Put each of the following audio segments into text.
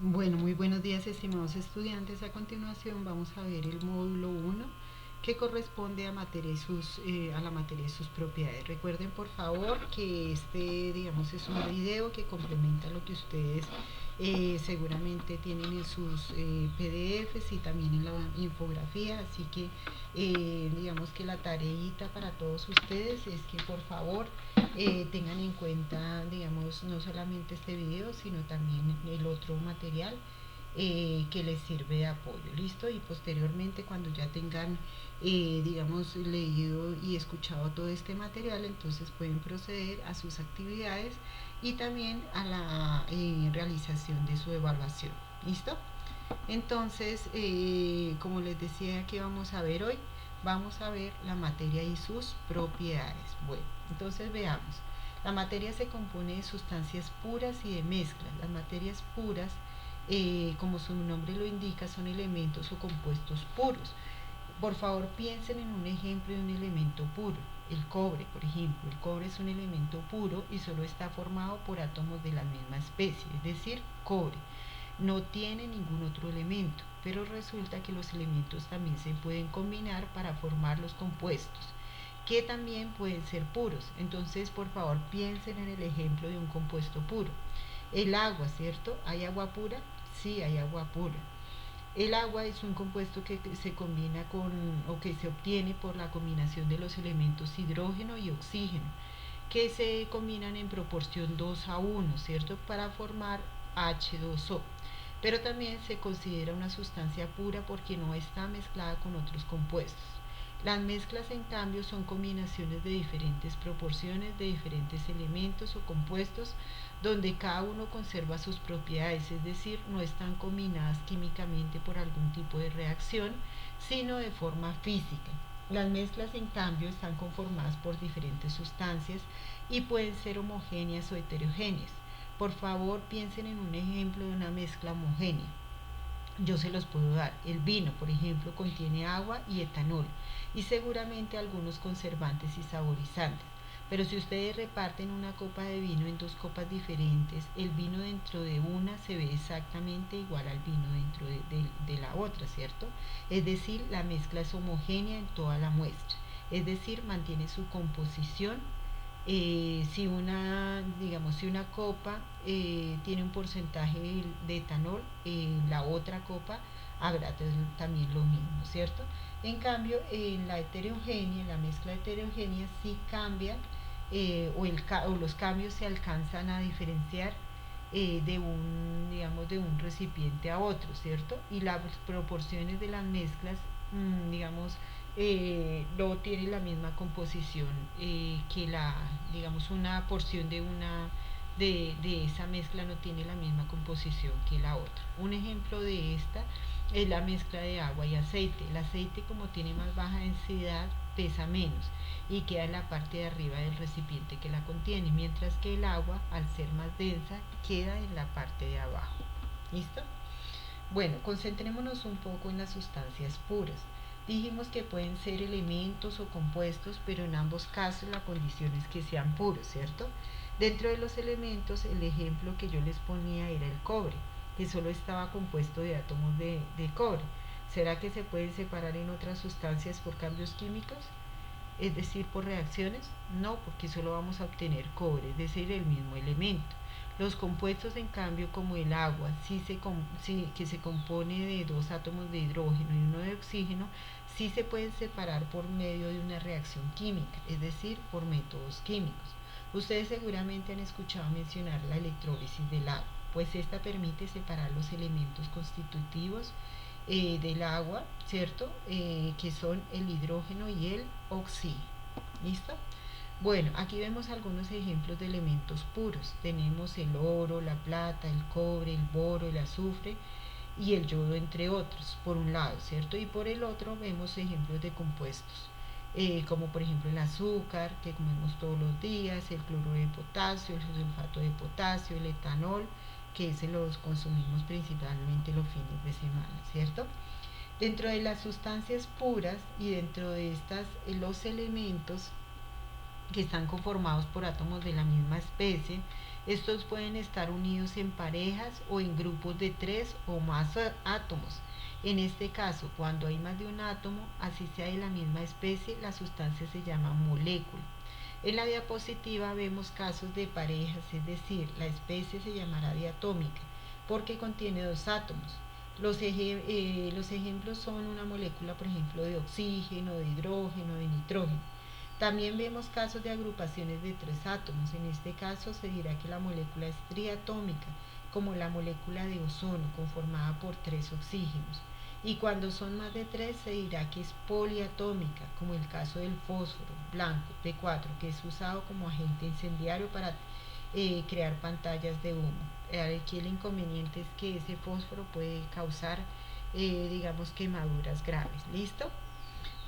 Bueno, muy buenos días, estimados estudiantes. A continuación vamos a ver el módulo uno, que corresponde a, a la materia de sus propiedades. Recuerden, por favor, que digamos, es un video que complementa lo que ustedes seguramente tienen en sus PDFs y también en la infografía. Así que, digamos que la tareita para todos ustedes es que, por favor, tengan en cuenta, digamos, no solamente este video, sino también el otro material que les sirve de apoyo. ¿Listo? Y posteriormente, cuando ya tengan, digamos, leído y escuchado todo este material, entonces pueden proceder a sus actividades y también a la realización de su evaluación. ¿Listo? Entonces, como les decía que vamos a ver hoy, vamos a ver la materia y sus propiedades. Bueno, entonces veamos. La materia se compone de sustancias puras y de mezclas. Las materias puras, como su nombre lo indica, son elementos o compuestos puros. Por favor, piensen en un ejemplo de un elemento puro. El cobre, por ejemplo. El cobre es un elemento puro y solo está formado por átomos de la misma especie, es decir, cobre. No tiene ningún otro elemento, pero resulta que los elementos también se pueden combinar para formar los compuestos, que también pueden ser puros. Entonces, por favor, piensen en el ejemplo de un compuesto puro. El agua, ¿cierto? ¿Hay agua pura? Sí, hay agua pura. El agua es un compuesto que se combina con, o que se obtiene por la combinación de los elementos hidrógeno y oxígeno, que se combinan en proporción 2 a 1, ¿cierto? Para formar H2O. Pero también se considera una sustancia pura porque no está mezclada con otros compuestos. Las mezclas, en cambio, son combinaciones de diferentes proporciones de diferentes elementos o compuestos donde cada uno conserva sus propiedades, es decir, no están combinadas químicamente por algún tipo de reacción, sino de forma física. Las mezclas, en cambio, están conformadas por diferentes sustancias y pueden ser homogéneas o heterogéneas. Por favor, piensen en un ejemplo de una mezcla homogénea. Yo se los puedo dar. El vino, por ejemplo, contiene agua y etanol y seguramente algunos conservantes y saborizantes. Pero si ustedes reparten una copa de vino en dos copas diferentes, el vino dentro de una se ve exactamente igual al vino dentro de la otra, ¿cierto? Es decir, la mezcla es homogénea en toda la muestra. Es decir, mantiene su composición. Si una, digamos, si una copa tiene un porcentaje de etanol, la otra copa habrá también lo mismo, ¿cierto? En cambio, en la heterogénea, en la mezcla heterogénea, sí cambia, o los cambios se alcanzan a diferenciar de un, digamos, de un recipiente a otro, ¿cierto? Y las proporciones de las mezclas, digamos, no tiene la misma composición que la, digamos, una porción de esa mezcla no tiene la misma composición que la otra. Un ejemplo de esta es la mezcla de agua y aceite. El aceite, como tiene más baja densidad, pesa menos y queda en la parte de arriba del recipiente que la contiene, mientras que el agua, al ser más densa, queda en la parte de abajo. ¿Listo? Bueno, concentrémonos un poco en las sustancias puras. Dijimos que pueden ser elementos o compuestos, pero en ambos casos la condición es que sean puros, ¿cierto? Dentro de los elementos, el ejemplo que yo les ponía era el cobre, que solo estaba compuesto de átomos de cobre. ¿Será que se pueden separar en otras sustancias por cambios químicos? Es decir, por reacciones. No, porque solo vamos a obtener cobre, es decir, el mismo elemento. Los compuestos, en cambio, como el agua, que se compone de dos átomos de hidrógeno y uno de oxígeno, sí se pueden separar por medio de una reacción química, es decir, por métodos químicos. Ustedes seguramente han escuchado mencionar la electrólisis del agua, pues esta permite separar los elementos constitutivos del agua, ¿cierto? Que son el hidrógeno y el oxígeno. ¿Listo? Bueno, aquí vemos algunos ejemplos de elementos puros. Tenemos el oro, la plata, el cobre, el boro, el azufre y el yodo, entre otros, por un lado, ¿cierto? Y por el otro vemos ejemplos de compuestos, como por ejemplo el azúcar, que comemos todos los días, el cloruro de potasio, el sulfato de potasio, el etanol, que se los consumimos principalmente los fines de semana, ¿cierto? Dentro de las sustancias puras y dentro de estas, los elementos que están conformados por átomos de la misma especie, Estos pueden estar unidos en parejas o en grupos de 3 o más átomos. En este caso, cuando hay más de un átomo, así sea de la misma especie, la sustancia se llama molécula. En la diapositiva vemos casos de parejas, es decir, la especie se llamará diatómica porque contiene 2 átomos. Los ejemplos son una molécula, por ejemplo, de oxígeno, de hidrógeno, de nitrógeno. También vemos casos de agrupaciones de 3 átomos. En este caso se dirá que la molécula es triatómica, como la molécula de ozono, conformada por 3 oxígenos. Y cuando son más de 3 se dirá que es poliatómica, como el caso del fósforo blanco P4, que es usado como agente incendiario para crear pantallas de humo. Aquí el inconveniente es que ese fósforo puede causar, digamos, quemaduras graves. ¿Listo?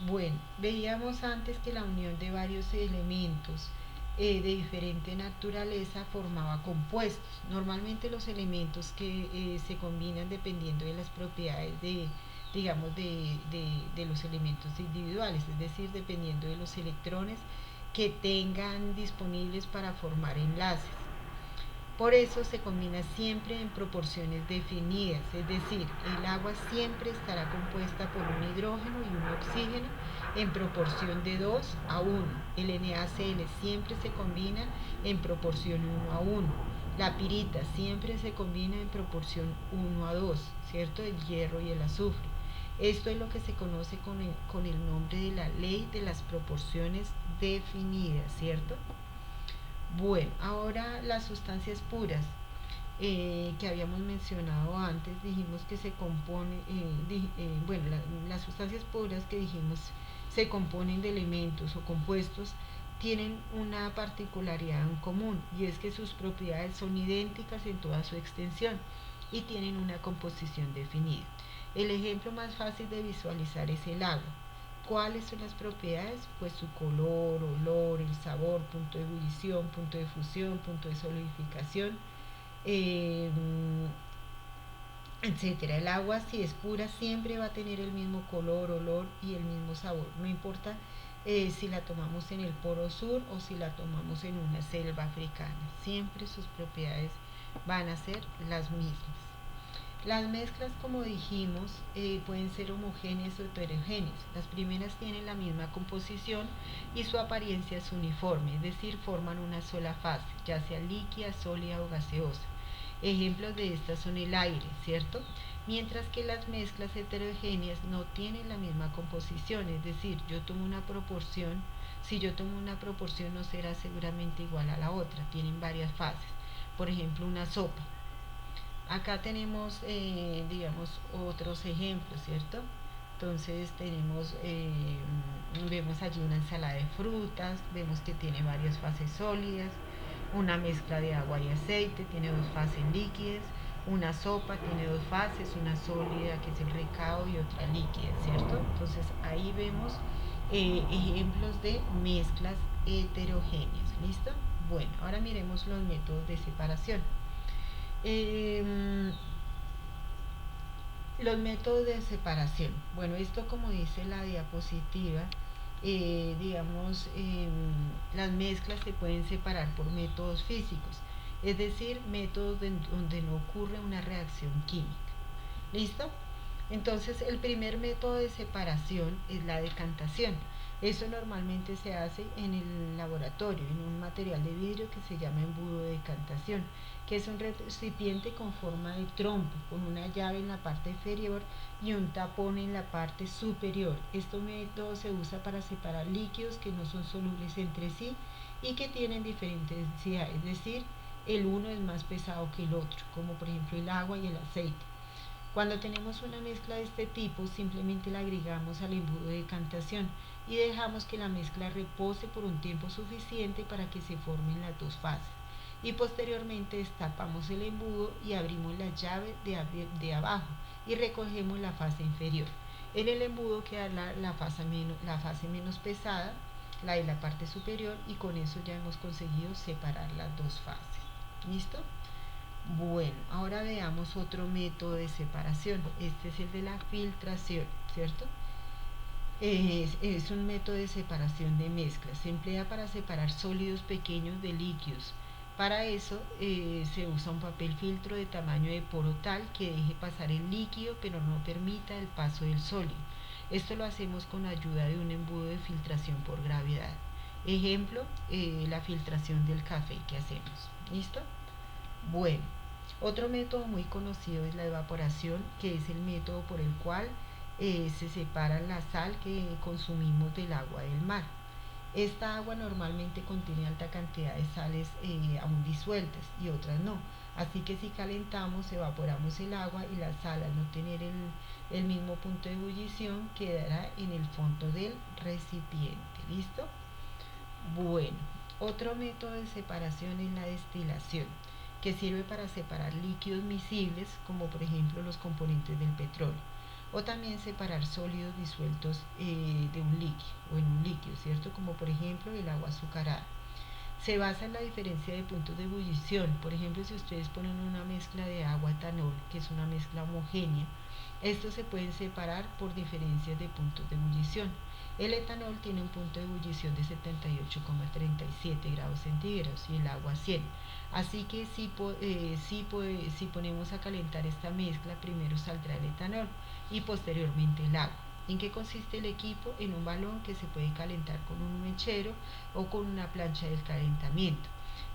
Bueno, veíamos antes que la unión de varios elementos de diferente naturaleza formaba compuestos. Normalmente los elementos que se combinan dependiendo de las propiedades de, digamos, de los elementos individuales, es decir, dependiendo de los electrones que tengan disponibles para formar enlaces. Por eso se combina siempre en proporciones definidas, es decir, el agua siempre estará compuesta por un hidrógeno y un oxígeno en proporción de 2 a 1. El NaCl siempre se combina en proporción 1 a 1. La pirita siempre se combina en proporción 1 a 2, ¿cierto? El hierro y el azufre. Esto es lo que se conoce con el nombre de la ley de las proporciones definidas, ¿cierto? Bueno, ahora las sustancias puras que habíamos mencionado antes, dijimos que se compone, bueno, las sustancias puras que dijimos se componen de elementos o compuestos, tienen una particularidad en común y es que sus propiedades son idénticas en toda su extensión y tienen una composición definida. El ejemplo más fácil de visualizar es el agua. ¿Cuáles son las propiedades? Pues su color, olor, el sabor, punto de ebullición, punto de fusión, punto de solidificación, eh, etcétera. El agua, si es pura, siempre va a tener el mismo color, olor y el mismo sabor. No importa si la tomamos en el polo sur o si la tomamos en una selva africana. Siempre sus propiedades van a ser las mismas. Las mezclas, como dijimos, pueden ser homogéneas o heterogéneas. Las primeras tienen la misma composición y su apariencia es uniforme, es decir, forman una sola fase, ya sea líquida, sólida o gaseosa. Ejemplos de estas son el aire, ¿cierto? Mientras que las mezclas heterogéneas no tienen la misma composición, es decir, yo tomo una proporción, si yo tomo una proporción no será seguramente igual a la otra, tienen varias fases. Por ejemplo, una sopa. Acá tenemos, digamos, otros ejemplos, ¿cierto? Entonces vemos allí una ensalada de frutas, vemos que tiene varias fases sólidas, una mezcla de agua y aceite, tiene 2 fases líquidas, una sopa tiene 2 fases, una sólida que es el recado y otra líquida, ¿cierto? Entonces ahí vemos ejemplos de mezclas heterogéneas, ¿listo? Bueno, ahora miremos los métodos de separación. Eh, los métodos de separación. Bueno, esto como dice la diapositiva, digamos, las mezclas se pueden separar por métodos físicos, es decir, métodos donde no ocurre una reacción química. ¿Listo? Entonces, el primer método de separación es la decantación. Eso normalmente se hace en el laboratorio, en un material de vidrio que se llama embudo de decantación, que es un recipiente con forma de trompo, con una llave en la parte inferior y un tapón en la parte superior. Este método se usa para separar líquidos que no son solubles entre sí y que tienen diferentes densidades, es decir, el uno es más pesado que el otro, como por ejemplo el agua y el aceite. Cuando tenemos una mezcla de este tipo, simplemente la agregamos al embudo de decantación y dejamos que la mezcla repose por un tiempo suficiente para que se formen las 2 fases. Y posteriormente destapamos el embudo y abrimos la llave de abajo y recogemos la fase inferior. En el embudo queda la fase menos pesada, la de la parte superior, y con eso ya hemos conseguido separar las 2 fases. ¿Listo? Bueno, ahora veamos otro método de separación. Este es el de la filtración, ¿cierto? Es un método de separación de mezclas. Se emplea para separar sólidos pequeños de líquidos. Para eso se usa un papel filtro de tamaño de poro tal que deje pasar el líquido pero no permita el paso del sólido. Esto lo hacemos con ayuda de un embudo de filtración por gravedad. Ejemplo, la filtración del café que hacemos. ¿Listo? Bueno, otro método muy conocido es la evaporación, que es el método por el cual se separa la sal que consumimos del agua del mar. Esta agua normalmente contiene alta cantidad de sales aún disueltas y otras no. Así que si calentamos, evaporamos el agua y la sal al no tener el mismo punto de ebullición quedará en el fondo del recipiente. ¿Listo? Bueno, otro método de separación es la destilación, que sirve para separar líquidos miscibles, como por ejemplo los componentes del petróleo, o también separar sólidos disueltos de un líquido o en un líquido, ¿cierto? Como por ejemplo el agua azucarada. Se basa en la diferencia de puntos de ebullición. Por ejemplo, si ustedes ponen una mezcla de agua etanol, que es una mezcla homogénea, estos se pueden separar por diferencias de puntos de ebullición. El etanol tiene un punto de ebullición de 78,37 grados centígrados y el agua 100. Así que si ponemos a calentar esta mezcla, primero saldrá el etanol y posteriormente el agua. ¿En qué consiste el equipo? En un balón que se puede calentar con un mechero o con una plancha del calentamiento.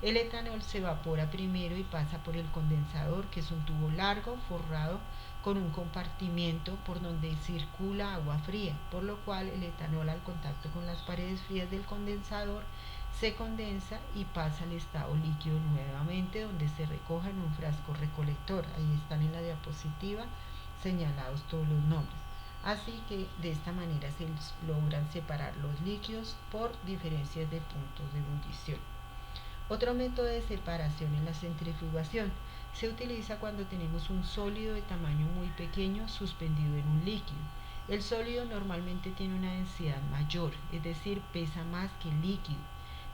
El etanol se evapora primero y pasa por el condensador, que es un tubo largo forrado con un compartimiento por donde circula agua fría, por lo cual el etanol al contacto con las paredes frías del condensador se condensa y pasa al estado líquido nuevamente, donde se recoja en un frasco recolector. Ahí están en la diapositiva señalados todos los nombres. Así que de esta manera se logran separar los líquidos por diferencias de puntos de ebullición. Otro método de separación es la centrifugación. Se utiliza cuando tenemos un sólido de tamaño muy pequeño suspendido en un líquido. El sólido normalmente tiene una densidad mayor, es decir, pesa más que el líquido,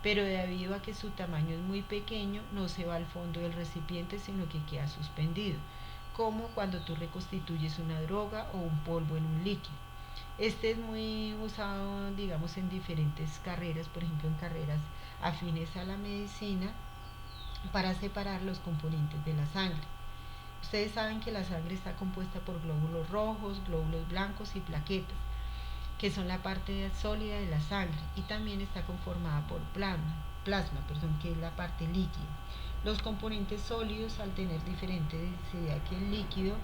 pero debido a que su tamaño es muy pequeño no se va al fondo del recipiente sino que queda suspendido, como cuando tú reconstituyes una droga o un polvo en un líquido. Este es muy usado, digamos, en diferentes carreras, por ejemplo, en carreras afines a la medicina, para separar los componentes de la sangre. Ustedes saben que la sangre está compuesta por glóbulos rojos, glóbulos blancos y plaquetas, que son la parte sólida de la sangre, y también está conformada por plasma, que es la parte líquida. Los componentes sólidos, al tener diferente densidad que el líquido,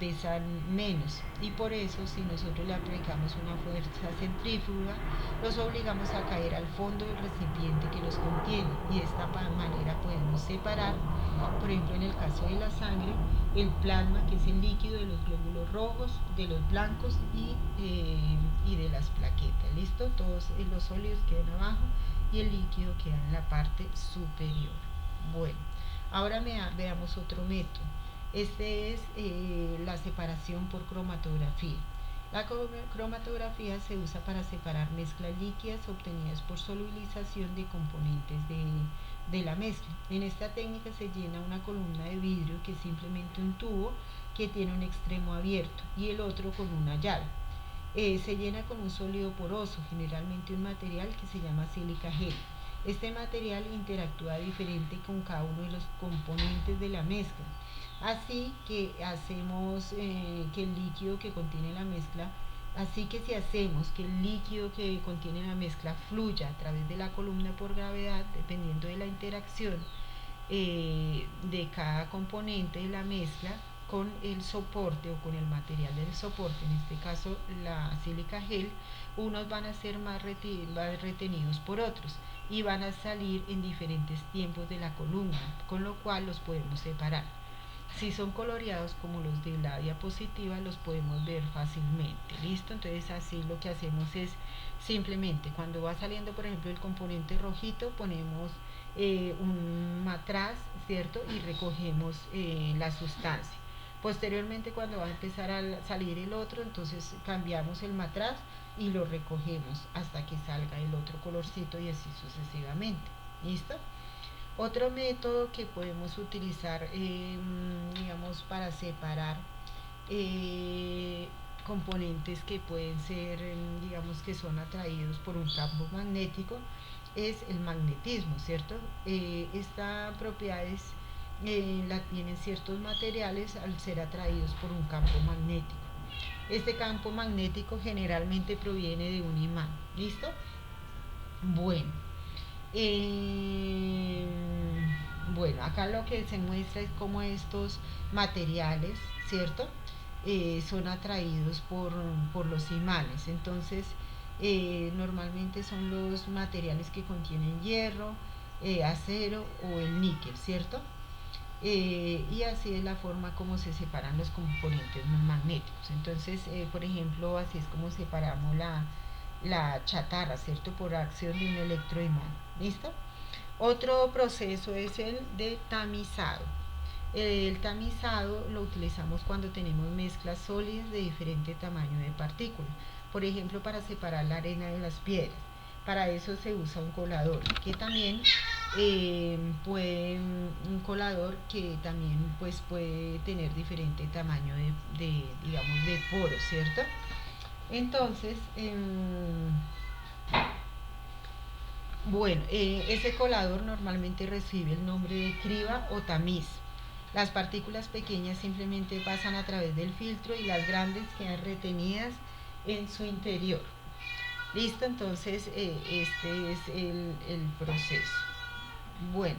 pesan menos, y por eso si nosotros le aplicamos una fuerza centrífuga los obligamos a caer al fondo del recipiente que los contiene, y de esta manera podemos separar, por ejemplo en el caso de la sangre, el plasma, que es el líquido, de los glóbulos rojos, de los blancos y de las plaquetas. ¿Listo? Todos los sólidos quedan abajo y el líquido queda en la parte superior. Bueno, ahora veamos otro método. Este es la separación por cromatografía. La cromatografía se usa para separar mezclas líquidas obtenidas por solubilización de componentes de la mezcla. En esta técnica se llena una columna de vidrio, que es simplemente un tubo que tiene un extremo abierto y el otro con una llave. Se llena con un sólido poroso, generalmente un material que se llama sílica gel. Este material interactúa diferente con cada uno de los componentes de la mezcla. Así que hacemos que el líquido que contiene la mezcla, así que si hacemos que el líquido que contiene la mezcla fluya a través de la columna por gravedad, dependiendo de la interacción de cada componente de la mezcla con el soporte o con el material del soporte, en este caso la sílica gel, unos van a ser más retenidos por otros y van a salir en diferentes tiempos de la columna, con lo cual los podemos separar. Si son coloreados como los de la diapositiva, los podemos ver fácilmente. ¿Listo? Entonces así lo que hacemos es simplemente cuando va saliendo, por ejemplo, el componente rojito, ponemos un matraz, ¿cierto? Y recogemos la sustancia. Posteriormente, cuando va a empezar a salir el otro, entonces cambiamos el matraz y lo recogemos hasta que salga el otro colorcito y así sucesivamente. ¿Listo? Otro método que podemos utilizar, digamos, para separar componentes que pueden ser, digamos, que son atraídos por un campo magnético, es el magnetismo, ¿cierto? Esta propiedad la tienen ciertos materiales al ser atraídos por un campo magnético. Este campo magnético generalmente proviene de un imán. ¿Listo? Bueno, eh, bueno, acá lo que se muestra es cómo estos materiales, ¿cierto? Son atraídos por los imanes. Entonces, normalmente son los materiales que contienen hierro, acero o el níquel, ¿cierto? Y así es la forma como se separan los componentes magnéticos. Entonces, por ejemplo, así es como separamos la chatarra, ¿cierto? Por acción de un electroimán. ¿Listo? Otro proceso es el de tamizado. El tamizado lo utilizamos cuando tenemos mezclas sólidas de diferente tamaño de partículas. Por ejemplo, para separar la arena de las piedras. Para eso se usa un colador, que también un colador que también pues puede tener diferente tamaño digamos, de poros, ¿cierto? Entonces, bueno, ese colador normalmente recibe el nombre de criba o tamiz. Las partículas pequeñas simplemente pasan a través del filtro y las grandes quedan retenidas en su interior. Listo, entonces este es el proceso. Bueno,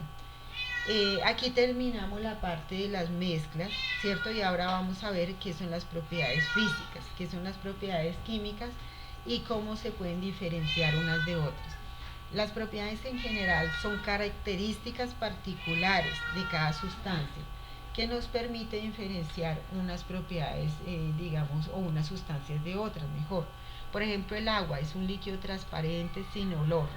aquí terminamos la parte de las mezclas, ¿cierto? Y ahora vamos a ver qué son las propiedades físicas, qué son las propiedades químicas y cómo se pueden diferenciar unas de otras. Las propiedades en general son características particulares de cada sustancia que nos permite diferenciar unas propiedades, digamos, o unas sustancias de otras, mejor. Por ejemplo, el agua es un líquido transparente sin olor,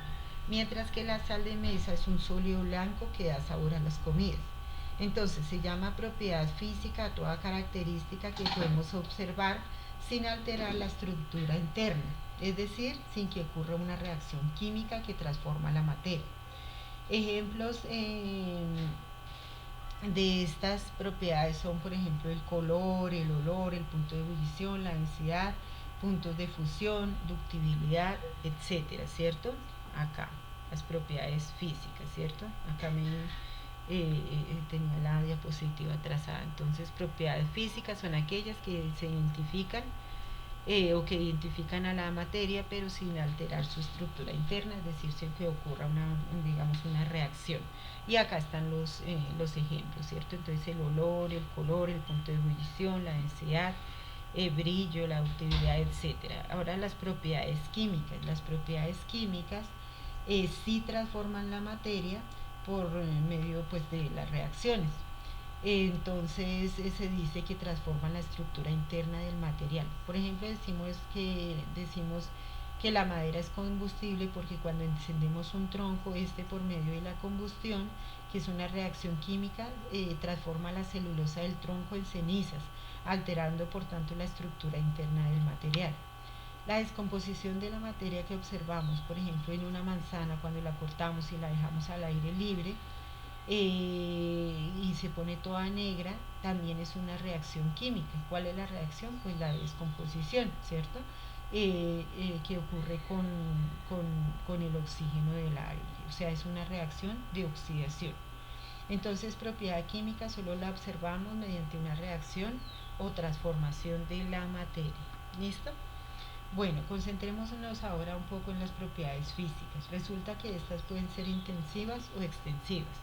mientras que la sal de mesa es un sólido blanco que da sabor a las comidas. Entonces se llama propiedad física a toda característica que podemos observar sin alterar la estructura interna, es decir, sin que ocurra una reacción química que transforma la materia. Ejemplos de estas propiedades son, por ejemplo, el color, el olor, el punto de ebullición, la densidad, puntos de fusión, ductibilidad, etcétera, ¿cierto? Acá, las propiedades físicas, ¿cierto? Acá tenía la diapositiva trazada. Entonces, propiedades físicas son aquellas que se identifican o que identifican a la materia pero sin alterar su estructura interna, es decir, sin que ocurra digamos, una reacción. Y acá están los ejemplos, ¿cierto? Entonces el olor, el color, el punto de ebullición, la densidad, el brillo, la ductilidad, etcétera. Ahora las propiedades químicas. Las propiedades químicas sí transforman la materia por medio pues, de las reacciones. Entonces se dice que transforman la estructura interna del material. Por ejemplo, decimos que la madera es combustible porque cuando encendemos un tronco, por medio de la combustión, que es una reacción química, transforma la celulosa del tronco en cenizas, alterando por tanto la estructura interna del material. La descomposición de la materia que observamos, por ejemplo, en una manzana cuando la cortamos y la dejamos al aire libre, y se pone toda negra, también es una reacción química. ¿Cuál es la reacción? Pues la descomposición, ¿cierto? Que ocurre con el oxígeno del aire, o sea, es una reacción de oxidación. Entonces, propiedad química solo la observamos mediante una reacción o transformación de la materia. ¿Listo? Bueno, concentrémonos ahora un poco en las propiedades físicas. Resulta que estas pueden ser intensivas o extensivas.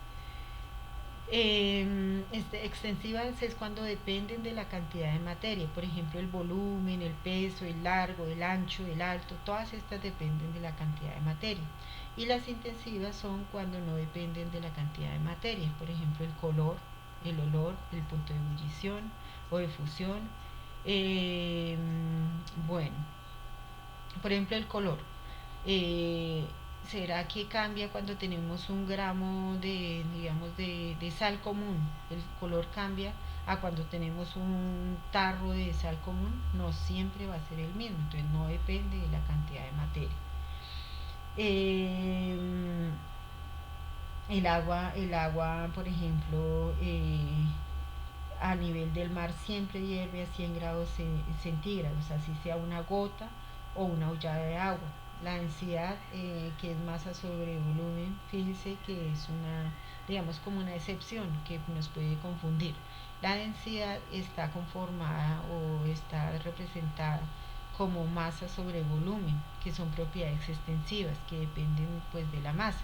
Extensivas es cuando dependen de la cantidad de materia, por ejemplo el volumen, el peso, el largo, el ancho, el alto, todas estas dependen de la cantidad de materia. Y las intensivas son cuando no dependen de la cantidad de materia, por ejemplo el color, el olor, el punto de ebullición o de fusión. Eh, bueno, por ejemplo el color. Eh, ¿Será que cambia cuando tenemos un gramo digamos, de sal común? El color cambia a cuando tenemos un tarro de sal común. No siempre va a ser el mismo, entonces no depende de la cantidad de materia. Eh, el agua, por ejemplo, a nivel del mar siempre hierve a 100 grados centígrados, así sea una gota o una ollada de agua. La densidad, que es masa sobre volumen, fíjese que es una, digamos, como una excepción que nos puede confundir. La densidad está conformada o está representada como masa sobre volumen, que son propiedades extensivas que dependen pues de la masa.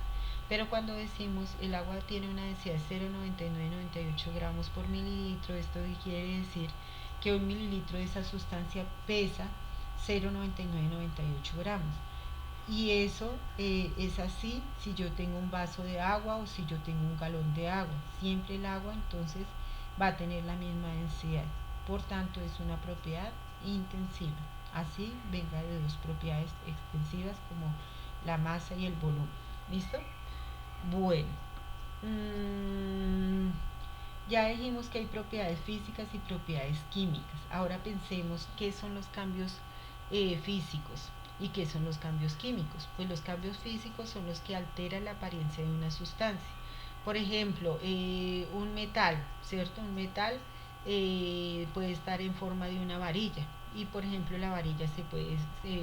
Pero cuando decimos el agua tiene una densidad de 0,9998 gramos por mililitro, esto quiere decir que un mililitro de esa sustancia pesa 0,9998 gramos. Y eso es así si yo tengo un vaso de agua o si yo tengo un galón de agua. Siempre el agua entonces va a tener la misma densidad. Por tanto, es una propiedad intensiva. Así venga de dos propiedades extensivas como la masa y el volumen. ¿Listo? Bueno, mmm, ya dijimos que hay propiedades físicas y propiedades químicas. Ahora pensemos qué son los cambios físicos y qué son los cambios químicos. Pues los cambios físicos son los que alteran la apariencia de una sustancia. Por ejemplo, un metal, ¿cierto? Un metal puede estar en forma de una varilla y por ejemplo la varilla se puede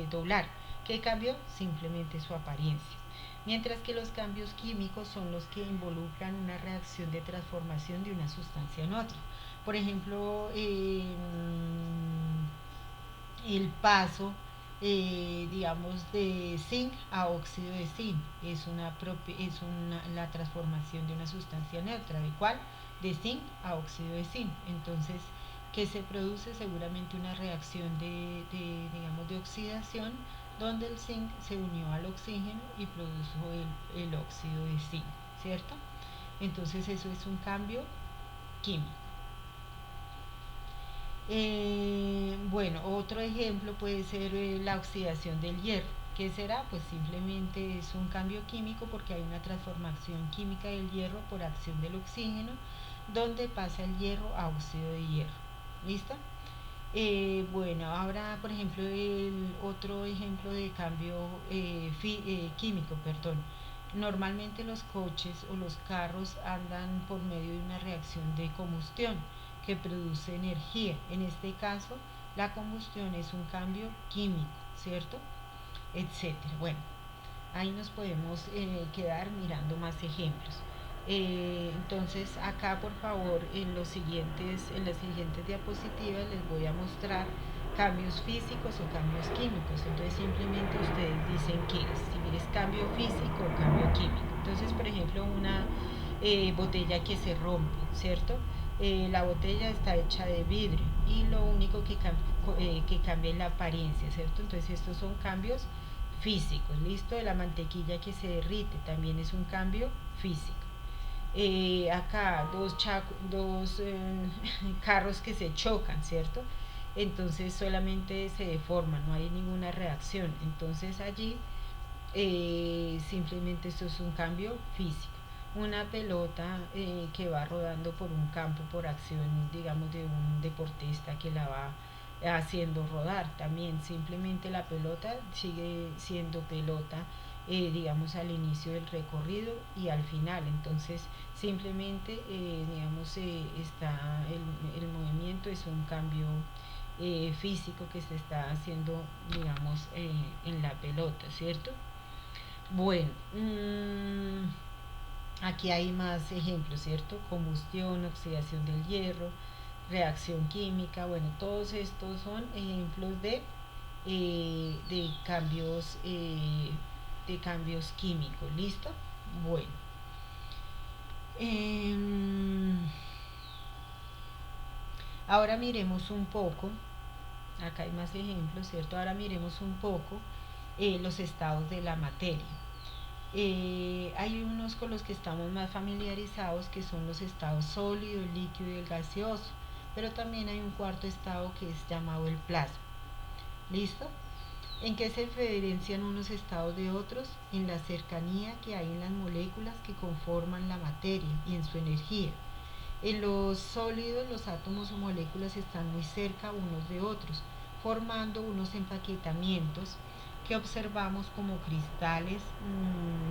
doblar. ¿Qué cambió? Simplemente su apariencia. Mientras que los cambios químicos son los que involucran una reacción de transformación de una sustancia en otra. Por ejemplo, el paso, digamos, de zinc a óxido de zinc la transformación de una sustancia neutra, ¿de cuál? De zinc a óxido de zinc. Entonces, que se produce seguramente una reacción digamos, de oxidación donde el zinc se unió al oxígeno y produjo el óxido de zinc, ¿cierto? Entonces eso es un cambio químico. Bueno, otro ejemplo puede ser la oxidación del hierro. ¿Qué será? Pues simplemente es un cambio químico porque hay una transformación química del hierro por acción del oxígeno, donde pasa el hierro a óxido de hierro. ¿Listo? Bueno, ahora por ejemplo el otro ejemplo de cambio químico, perdón. Normalmente los coches o los carros andan por medio de una reacción de combustión que produce energía. En este caso, la combustión es un cambio químico, ¿cierto? Etcétera. Bueno, ahí nos podemos quedar mirando más ejemplos. Entonces acá por favor en las siguientes diapositivas les voy a mostrar cambios físicos o cambios químicos. Entonces simplemente ustedes dicen qué es, si es cambio físico o cambio químico. Entonces por ejemplo una botella que se rompe, ¿cierto? La botella está hecha de vidrio y lo único que cambia es la apariencia, ¿cierto? Entonces estos son cambios físicos, ¿listo? La mantequilla que se derrite también es un cambio físico. Acá dos carros que se chocan, ¿cierto? Entonces solamente se deforman, no hay ninguna reacción. Entonces allí simplemente esto es un cambio físico. Una pelota que va rodando por un campo por acción, digamos, de un deportista que la va haciendo rodar. También simplemente la pelota sigue siendo pelota, digamos, al inicio del recorrido y al final. Entonces simplemente, digamos, el movimiento es un cambio físico que se está haciendo, digamos, en la pelota, ¿cierto? Bueno, aquí hay más ejemplos, ¿cierto? Combustión, oxidación del hierro, reacción química, bueno, todos estos son ejemplos de cambios químicos, ¿listo? Bueno, ahora miremos un poco, acá hay más ejemplos, ¿cierto? Ahora miremos un poco los estados de la materia. Hay unos con los que estamos más familiarizados que son los estados sólido, el líquido y el gaseoso, pero también hay un cuarto estado que es llamado el plasma. ¿Listo? ¿En qué se diferencian unos estados de otros? En la cercanía que hay en las moléculas que conforman la materia y en su energía. En los sólidos los átomos o moléculas están muy cerca unos de otros, formando unos empaquetamientos que observamos como cristales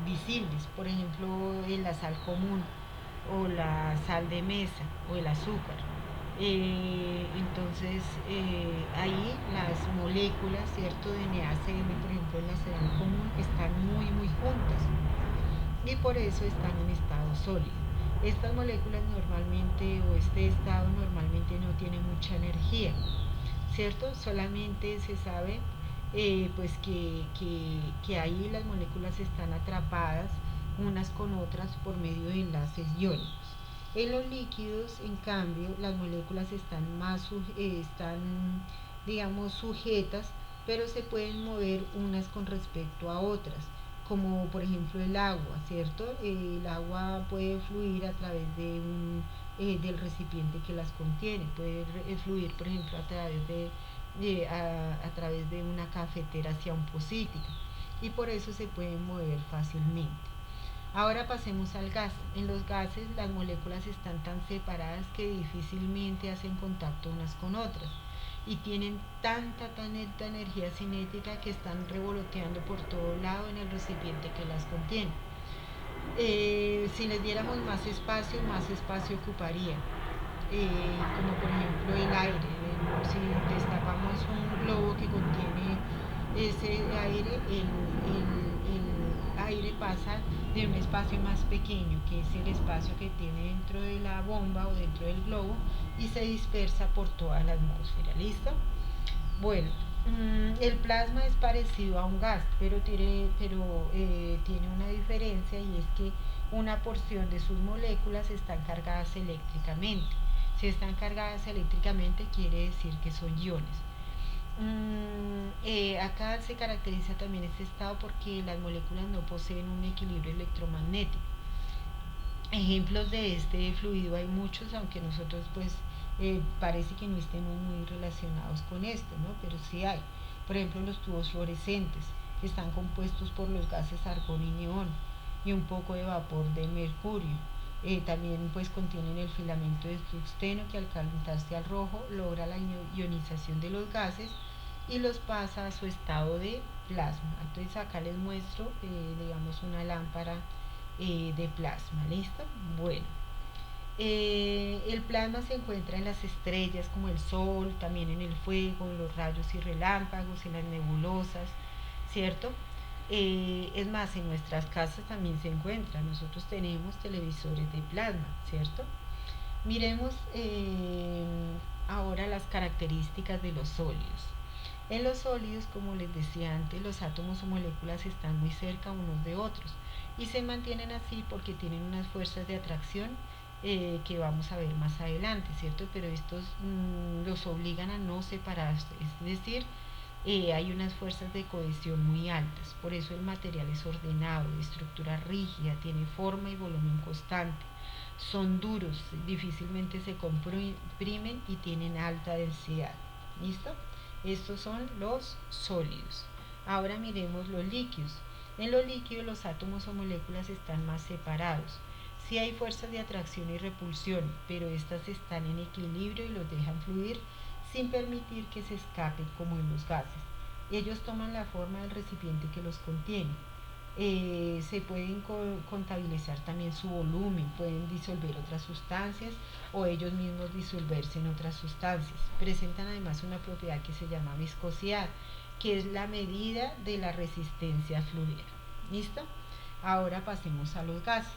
visibles, por ejemplo en la sal común o la sal de mesa o el azúcar. Entonces, ahí las moléculas, ¿cierto? De NaCl, por ejemplo, en la cerámica común, están muy, muy juntas y por eso están en estado sólido. Estas moléculas normalmente, o este estado normalmente no tiene mucha energía, ¿cierto? Solamente se sabe pues que ahí las moléculas están atrapadas unas con otras por medio de enlaces iónicos. En los líquidos, en cambio, las moléculas están están, digamos, sujetas, pero se pueden mover unas con respecto a otras, como por ejemplo el agua, ¿cierto? El agua puede fluir a través del recipiente que las contiene, puede fluir, por ejemplo, a través de una cafetera hacia un pocillo, y por eso se pueden mover fácilmente. Ahora pasemos al gas. En los gases las moléculas están tan separadas que difícilmente hacen contacto unas con otras y tienen tanta energía cinética que están revoloteando por todo lado en el recipiente que las contiene. Si les diéramos más espacio ocuparía. Como por ejemplo el aire. Si destapamos un globo que contiene ese aire, el aire pasa de un espacio más pequeño, que es el espacio que tiene dentro de la bomba o dentro del globo, y se dispersa por toda la atmósfera. ¿Listo? Bueno, el plasma es parecido a un gas, tiene una diferencia, y es que una porción de sus moléculas están cargadas eléctricamente. Si están cargadas eléctricamente quiere decir que son iones. Acá se caracteriza también este estado porque las moléculas no poseen un equilibrio electromagnético. Ejemplos de este fluido hay muchos, aunque nosotros pues parece que no estemos muy relacionados con esto, ¿no? Pero sí hay. Por ejemplo, los tubos fluorescentes están compuestos por los gases argón y neón y un poco de vapor de mercurio. También pues contienen el filamento de tungsteno, que al calentarse al rojo logra la ionización de los gases y los pasa a su estado de plasma. Entonces acá les muestro digamos una lámpara de plasma. ¿Listo? Bueno, el plasma se encuentra en las estrellas como el Sol, también en el fuego, en los rayos y relámpagos, en las nebulosas, ¿cierto? Es más, en nuestras casas también se encuentra. Nosotros tenemos televisores de plasma, ¿cierto? Miremos ahora las características de los sólidos. En los sólidos, como les decía antes, los átomos o moléculas están muy cerca unos de otros y se mantienen así porque tienen unas fuerzas de atracción que vamos a ver más adelante, ¿cierto? Pero estos los obligan a no separarse, es decir, hay unas fuerzas de cohesión muy altas, por eso el material es ordenado, de estructura rígida, tiene forma y volumen constante, son duros, difícilmente se comprimen y tienen alta densidad. ¿Listo? Estos son los sólidos. Ahora miremos los líquidos. En los líquidos los átomos o moléculas están más separados. Sí hay fuerzas de atracción y repulsión, pero estas están en equilibrio y los dejan fluir sin permitir que se escapen como en los gases. Ellos toman la forma del recipiente que los contiene. Se pueden contabilizar también su volumen, pueden disolver otras sustancias o ellos mismos disolverse en otras sustancias. Presentan además una propiedad que se llama viscosidad, que es la medida de la resistencia fluida. ¿Listo? Ahora pasemos a los gases.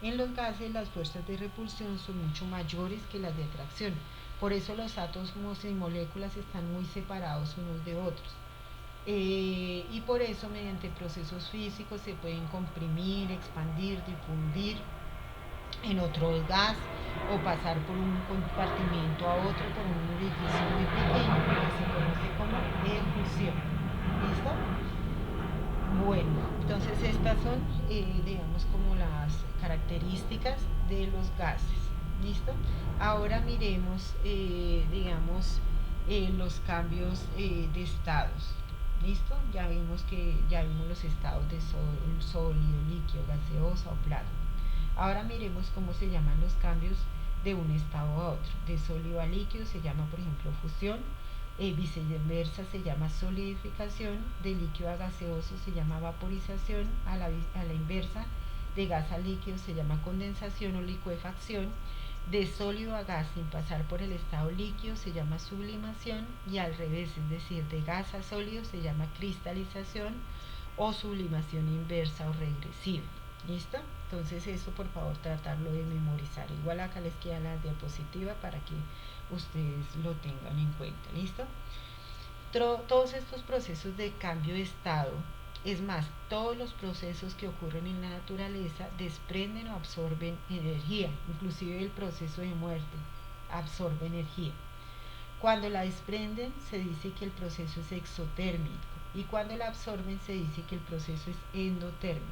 En los gases las fuerzas de repulsión son mucho mayores que las de atracción, por eso los átomos y moléculas están muy separados unos de otros. Y por eso mediante procesos físicos se pueden comprimir, expandir, difundir en otro gas o pasar por un compartimiento a otro por un orificio muy pequeño que se conoce como efusión. ¿Listo? Bueno, entonces estas son, digamos, como las características de los gases. ¿Listo? Ahora miremos, digamos, los cambios de estados. ¿Listo? Ya vimos los estados de sólido, líquido, gaseosa o plasma. Ahora miremos cómo se llaman los cambios de un estado a otro. De sólido a líquido se llama, por ejemplo, fusión. Viceversa se llama solidificación. De líquido a gaseoso se llama vaporización. A la inversa, de gas a líquido se llama condensación o licuefacción. De sólido a gas sin pasar por el estado líquido se llama sublimación, y al revés, es decir, de gas a sólido se llama cristalización o sublimación inversa o regresiva. ¿Listo? Entonces eso por favor tratarlo de memorizar. Igual acá les queda la diapositiva para que ustedes lo tengan en cuenta. ¿Listo? Todos estos procesos de cambio de estado, es más, todos los procesos que ocurren en la naturaleza desprenden o absorben energía, inclusive el proceso de muerte absorbe energía. Cuando la desprenden se dice que el proceso es exotérmico, y cuando la absorben se dice que el proceso es endotérmico.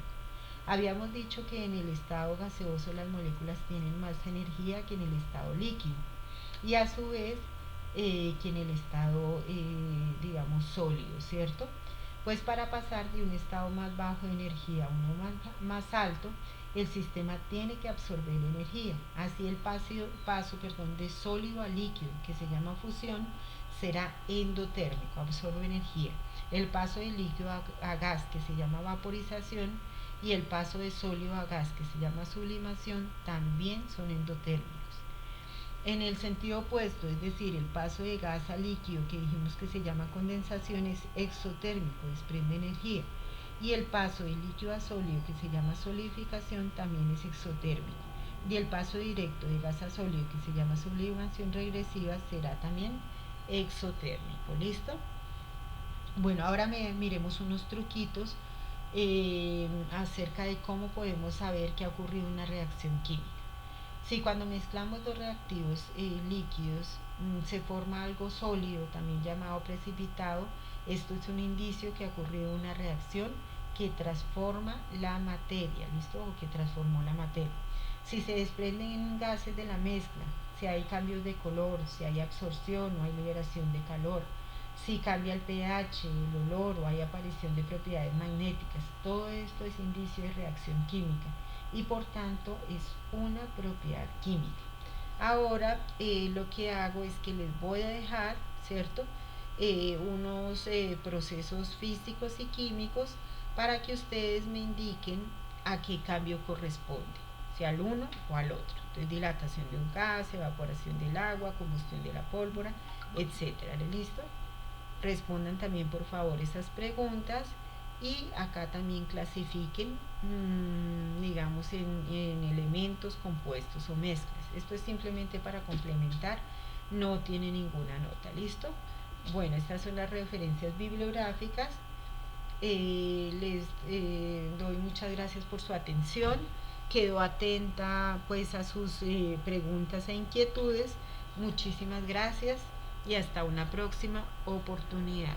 Habíamos dicho que en el estado gaseoso las moléculas tienen más energía que en el estado líquido, y a su vez que en el estado, digamos, sólido, ¿cierto? Pues para pasar de un estado más bajo de energía a uno más alto, el sistema tiene que absorber energía. Así el paso de sólido a líquido, que se llama fusión, será endotérmico, absorbe energía. El paso de líquido a gas, que se llama vaporización, y el paso de sólido a gas, que se llama sublimación, también son endotérmicos. En el sentido opuesto, es decir, el paso de gas a líquido, que dijimos que se llama condensación, es exotérmico, desprende energía. Y el paso de líquido a sólido, que se llama solidificación, también es exotérmico. Y el paso directo de gas a sólido, que se llama sublimación regresiva, será también exotérmico. ¿Listo? Bueno, ahora miremos unos truquitos acerca de cómo podemos saber que ha ocurrido una reacción química. Si cuando mezclamos dos reactivos líquidos se forma algo sólido, también llamado precipitado, esto es un indicio que ha ocurrido una reacción que transforma la materia, ¿listo? O que transformó la materia. Si se desprenden gases de la mezcla, si hay cambios de color, si hay absorción o hay liberación de calor, si cambia el pH, el olor o hay aparición de propiedades magnéticas, todo esto es indicio de reacción química y por tanto es una propiedad química. Ahora lo que hago es que les voy a dejar, ¿cierto? Unos procesos físicos y químicos para que ustedes me indiquen a qué cambio corresponde, si al uno o al otro. Entonces, dilatación de un gas, evaporación del agua, combustión de la pólvora, etcétera. ¿Listo? Respondan también por favor esas preguntas y acá también clasifiquen, digamos, en elementos, compuestos o mezclas. Esto es simplemente para complementar, no tiene ninguna nota. ¿Listo? Bueno, estas son las referencias bibliográficas. Les doy muchas gracias por su atención. Quedo atenta pues a sus preguntas e inquietudes. Muchísimas gracias y hasta una próxima oportunidad.